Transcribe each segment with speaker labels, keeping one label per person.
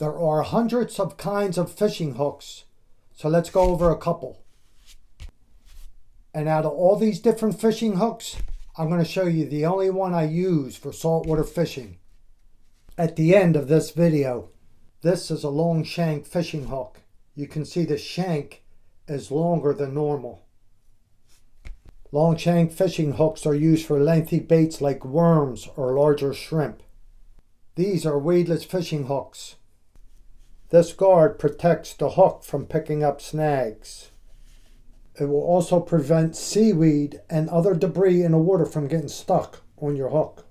Speaker 1: There are hundreds of kinds of fishing hooks, so let's go over a couple. And out of all these different fishing hooks, I'm going to show you the only one I use for saltwater fishing. At the end of this video, this is a long shank fishing hook. You can see the shank is longer than normal. Long shank fishing hooks are used for lengthy baits like worms or larger shrimp. These are weedless fishing hooks. This guard protects the hook from picking up snags. It will also prevent seaweed and other debris in the water from getting stuck on your hook.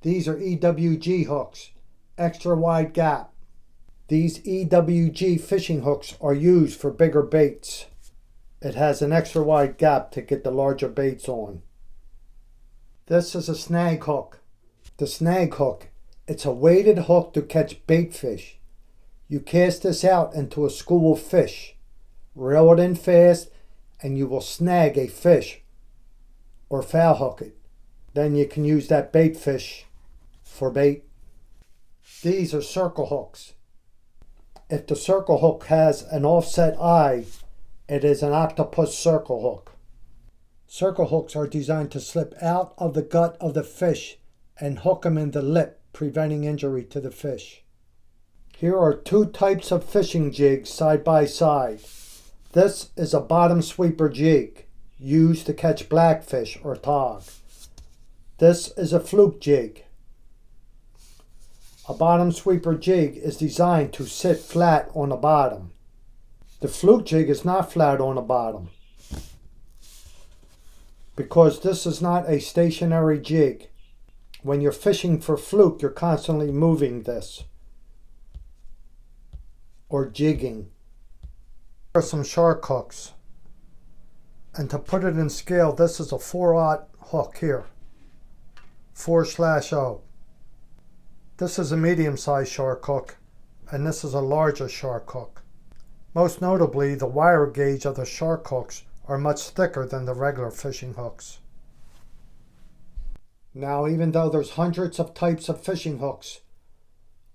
Speaker 1: These are EWG hooks, extra wide gap. These EWG fishing hooks are used for bigger baits. It has an extra wide gap to get the larger baits on. This is a snag hook. The snag hook, it's a weighted hook to catch bait fish. You cast this out into a school of fish, reel it in fast, and you will snag a fish or foul hook it. Then you can use that bait fish for bait. These are circle hooks. If the circle hook has an offset eye, it is an octopus circle hook. Circle hooks are designed to slip out of the gut of the fish and hook them in the lip, preventing injury to the fish. Here are two types of fishing jigs side by side. This is a bottom sweeper jig, used to catch blackfish or tog. This is a fluke jig. A bottom sweeper jig is designed to sit flat on the bottom. The fluke jig is not flat on the bottom because this is not a stationary jig. When you're fishing for fluke, you're constantly moving this or jigging. Here are some shark hooks. And to put it in scale, this is a 4/0 hook here. 4/0. This is a medium-sized shark hook, and this is a larger shark hook. Most notably, the wire gauge of the shark hooks are much thicker than the regular fishing hooks. Now, even though there's hundreds of types of fishing hooks,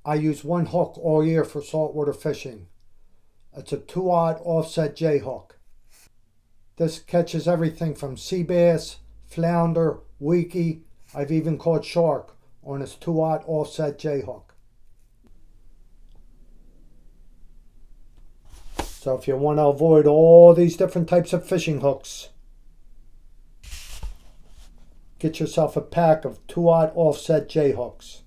Speaker 1: I use one hook all year for saltwater fishing. It's a 2/0 offset J hook. This catches everything from sea bass, flounder, weakie. I've even caught shark on this 2/0 offset J hook. So if you want to avoid all these different types of fishing hooks, get yourself a pack of 2/0 offset J hooks.